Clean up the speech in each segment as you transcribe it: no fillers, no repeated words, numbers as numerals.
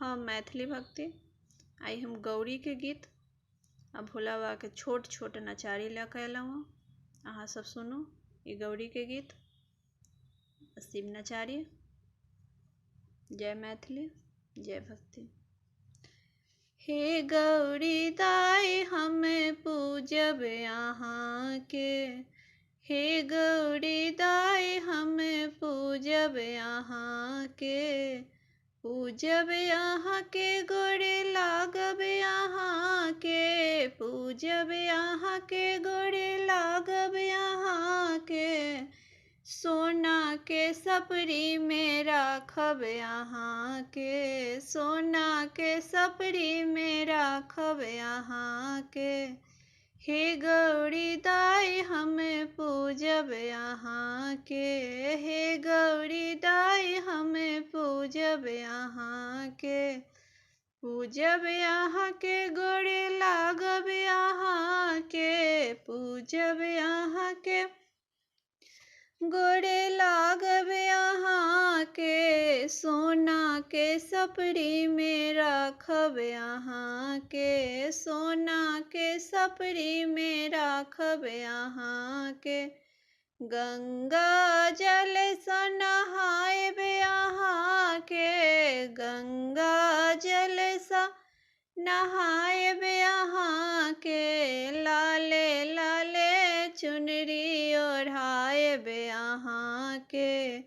हम मैथिली भक्ति आई हम गौरी के गीत आ भोला बाबा के छोट छोट नचारी लऽ कऽ अयलहुँ। अहाँ सब सुनू ई गौरी के गीत। शिव नचारी। जय मैथिली, जय भक्ति। हे गौरी दाई हम पूजब अहाँ के, हे गौरी दाई हम पूजब अहाँ के, पूजब अहाँ के गोरे लागब अहाँ के, पूजब अहाँ के गोरे लागब अहाँ के, सोना के सपरी में राखब अहाँ के, सोना के सपरी में राखब अहाँ के, हे गौरी दाई हम पूजब अहाँ के, हे गौरी दाई हम पूजब अहाँ के, पूजब अहाँ के गोरे लागब अहाँ के, पूजब अहाँ के गोरे लागब अहाँ के, सोना के सपरी में राखब अहाँ के, सोना के सपरी में राखब अहाँ के, गंगा जल सँ नहायब अहाँ के, गंगा जल सँ नहायब अहाँ के, लाले लाले चुनरी ओढ़ायब अहाँ के,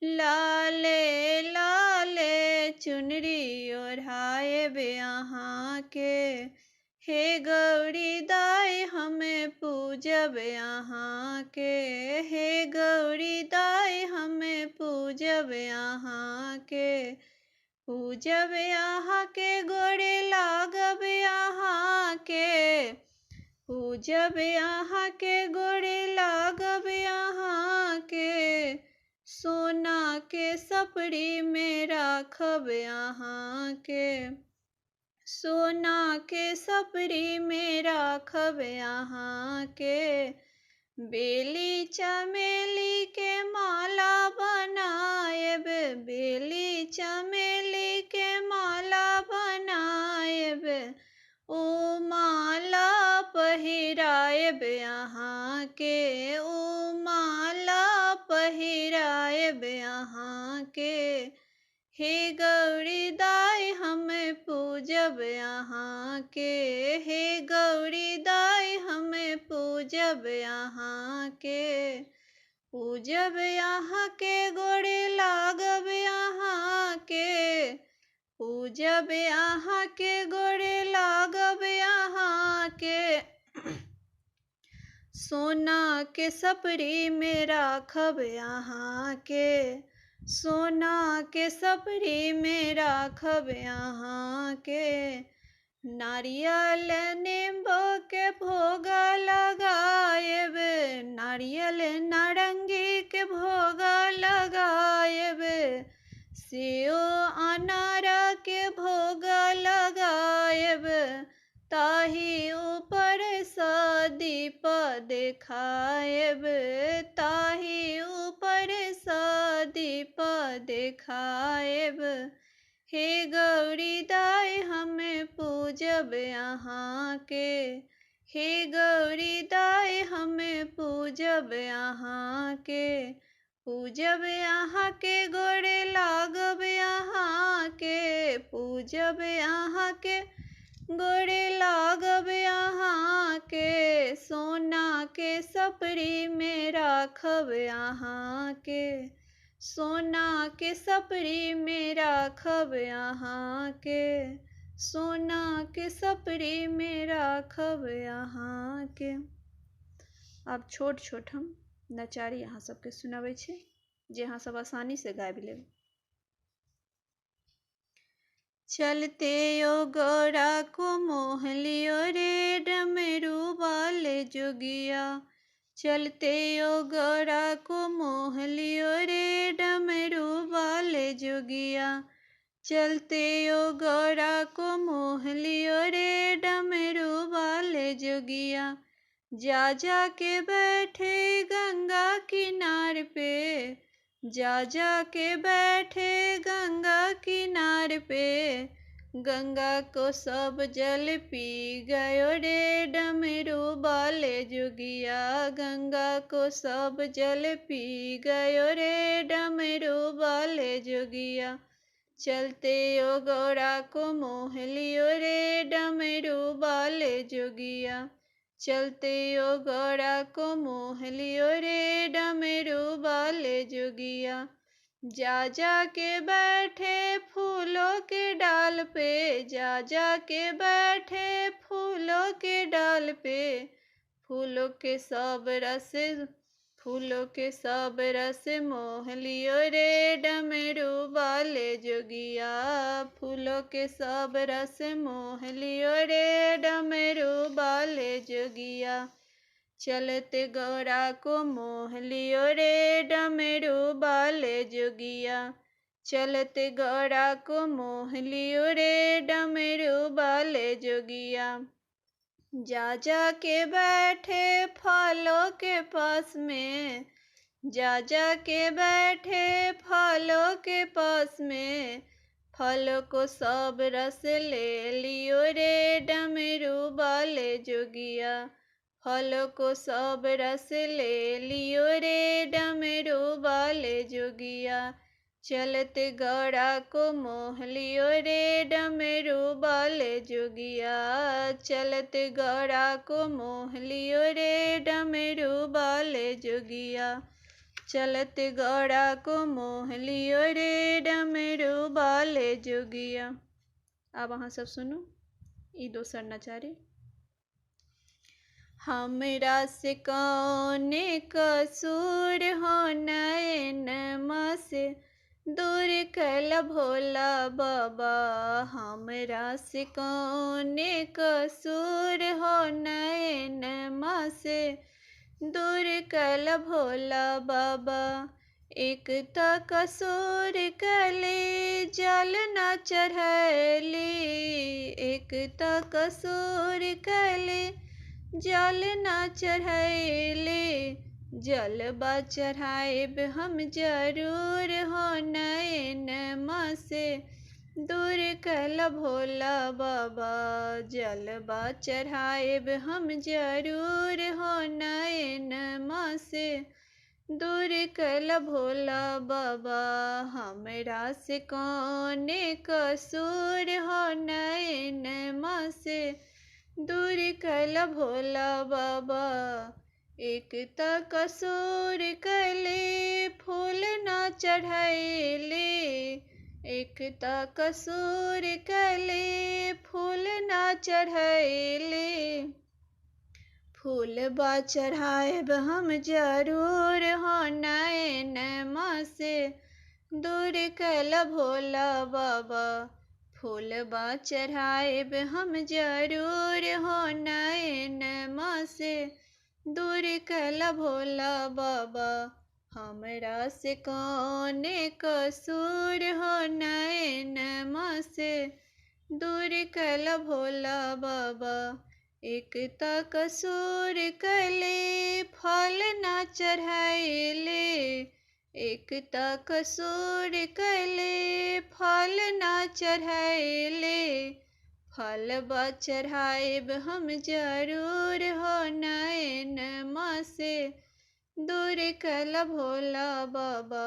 लाले लाले चुनरी ओढ़ायब अहाँ के, हे गौरी दाई हम पूजब अहाँ के, हे गौरी दाई हम पूजब अहाँ के, पूजब अहाँ के गोरे लागब अहाँ के, पूजब अहाँ के गोरे लागब अहाँ के, सोना के सपरी में राखब अहाँ के, सोना के सपरी में राखब अहाँ के, बेली चमेली के माला बनायब, बेली चमेली के माला बनायब, ओ माला पहिरायब अहाँ के, ओ माला पहिरायब अहाँ के, हे गौरी दाई हम पूजब अहाँ के, हे गौरी दाई हम पूजब अहाँ के, पूजब अहाँ के गोरे लागब अहाँ के, पूजब अहाँ के गोरे लागब अहाँ के, सोना के सपरी में राखब अहाँ के, सोना के सपरी में राखब अहाँ के, नारियल नींबू के भोग लगायब, नारियल नारंगी के भोग लगायब, सेव अनार के भोग लगायब, ताही ऊपर सँ दीप देखायब, ताही ऊपर सँ दीप देखायब, हे गौरी दाई हम पूजब अहाँ के, हे गौरी दाई हम पूजब अहाँ के, पूजब अहाँ के गोरे लागब अहाँ के, पूजब अहाँ के गोरे लागब अहाँ के, सोना के सपरी में राखब अहाँ के, सोना के सपरी में राखब अहाँ के, सोना के सपरी में राखब अहाँ के। अब छोट छोट हम नचारी अहाँ सबके सुनाबै छी जे अहाँ सब आसानी से गाबि लेब। चलते यो गौरा को मोह लियो रे डमरू वाले जोगिया, चलते यो गौरा को मोह लियो रे डमरू वाले जोगिया, चलते यो गौरा को मोह लियो रे डमरू वाले जोगिया, जा जा के बैठे गंगा किनार पे, जा जा के बैठे गंगा किनार किनार पे, गंगा को सब जल पी गयो रे डमरू वाले जोगिया, गंगा को सब जल पी गयो रे डमरू वाले जोगिया। चलते ओ गौरा को मोह लियो रे डमरू वाले जोगिया, चलते ओ गौरा को मोह लियो रे डमरू वाले जोगिया। जा जा के बैठे फूलों के डाल पे, जा जा के बैठे फूलों के डाल पे, फूलों के सब रस, फूलों के सब रस मोह लियो रे डमरू वाले जोगिया, फूलों के सब रस मोह लियो रे डमरू वाले जोगिया। चलते गौरा को मोह लियो रे डमरू वाले जोगिया, चलते गौरा को मोह लियो रे डमरू वाले जोगिया। जा जा के बैठे फलों के पास में, जा जा के बैठे फलों के पास में, फलों को सब रस ले लियो रे डमरू वाले जोगिया, फलों को सब रस ले लियो रे डमरू वाले जोगिया। चलते गौरा को मोह लियो रे डमरू वाले जोगिया, चलते गौरा को मोह लियो रे डमरू वाले जोगिया, चलते गौरा को मोह लियो रे डमरू वाले जोगिया। अब अहाँ सब सुनू ई दोसर नचारी। हमरा से कौने कसूर हो नैनमा से दूर कल भोला बाबा, हमरा से कौने कसूर हो नैनमा से दूर कल भोला बाबा। एक त कसूर कले जल न चढ़ैली, एक त कसूर कले जल न चढ़ैले, जलबा चढ़ाएब हम जरूर हो नैनमा से दूर कल भोला बाबा, जलबा चढ़ाएब हम जरूर हो नैनमा से दूर कल भोला बाबा। हमरा से कौने कसूर हो नैनमा से दूर कल भोला बाबा। एक त कसूर कले फूल न चढ़ैले, एक त कसूर कले फूल न चढ़ैले, फूल बा चढ़ाएब हम जरूर हो नैनमा से दूर कल भोला बाबा, फूल बा चढ़ाएब हम जरूर हो नैनमा से दूर कल भोला बाबा। हमरा से कौने कसूर हो नैनमा से दूर कल भोला बाबा। एक त कसूर कले फल न चढ़ैले, एक त कसूर कले फल न चढ़ैले, फल बा चढ़ाएब हम जरूर हो नैनमा से दूर कल भोला बाबा,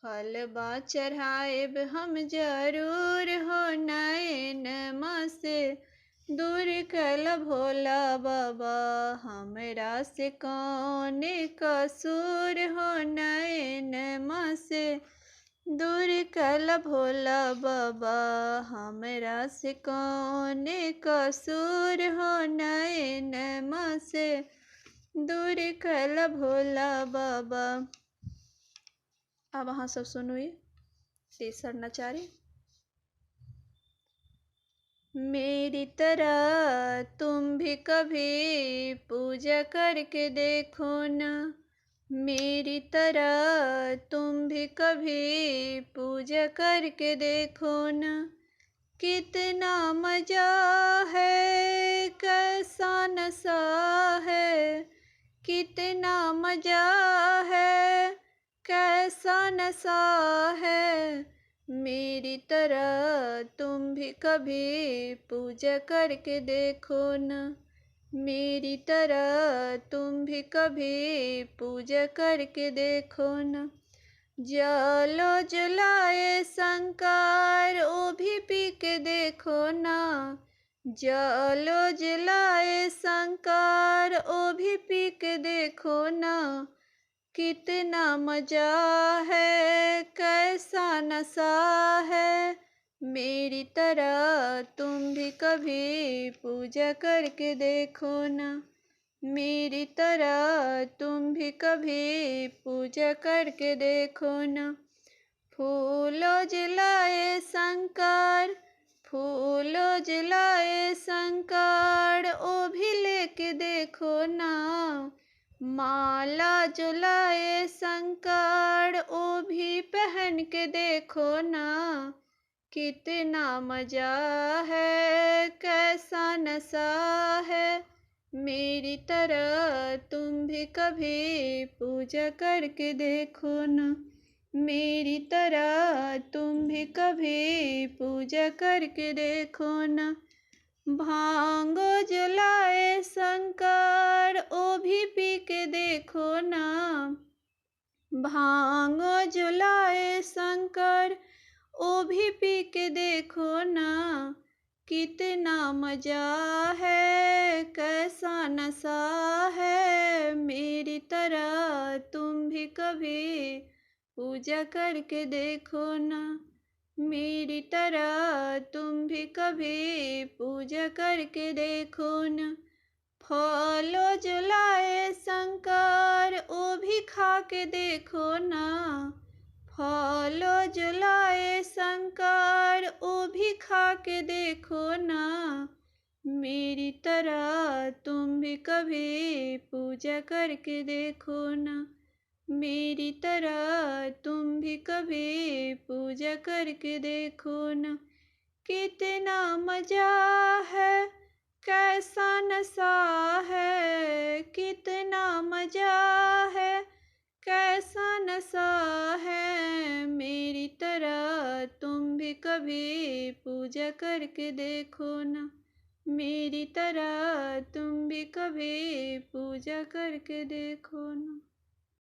फल बा चढ़ाएब हम जरूर हो नैनमा से दूर कल भोला बाबा। हमरा से कौने कसूर हो नैनमा से दूर कल भोला बाबा, हमरा से कौने कसूर हो नैनमा से दूर कल भोला बाबा। अब अहाँ सब सुनू ये तेसर नचारी। मेरी तरह तुम भी कभी पूजा करके देखो ना, मेरी तरह तुम भी कभी पूजा करके देखो ना, कितना मजा है कैसा नशा है, कितना मजा है कैसा नशा है, मेरी तरह तुम भी कभी पूजा करके देखो ना। मेरी तरह तुम भी कभी पूजा करके देखो ना। जलो जलाए शंकर ओ भी पी के देखो ना। जलो जलाए शंकर ओ भी पी के देखो ना। कितना मजा है, कैसा नशा है। मेरी तरह तुम भी कभी पूजा करके देखो ना। मेरी तरह तुम भी कभी पूजा करके देखो ना। फूलो जलाए शंकर, फूलो जलाए शंकर ओ भी लेके देखो ना। माला जलाए शंकर ओ भी पहन के देखो ना। कितना मजा है, कैसा नशा है। मेरी तरह तुम भी कभी पूजा करके देखो ना। मेरी तरह तुम भी कभी पूजा करके देखो ना। भांगो जलाए शंकर ओ भी पी के देखो ना। भांगो जलाए शंकर ओ भी पी के देखो ना। कितना मजा है, कैसा नशा है। मेरी तरह तुम भी कभी पूजा करके देखो ना। मेरी तरह तुम भी कभी पूजा करके देखो ना। फलो जलाए शंकर ओ भी खा के देखो ना। फलो जलाए शंकर ओ भी खा के देखो ना। मेरी तरह तुम भी कभी पूजा करके देखो ना। मेरी तरह तुम भी कभी पूजा करके देखो ना। कितना मजा है, कैसा नशा है। कितना मजा है, कैसा नशा है। मेरी तरह तुम भी कभी पूजा करके देखो ना। मेरी तरह तुम भी कभी पूजा करके देखो ना।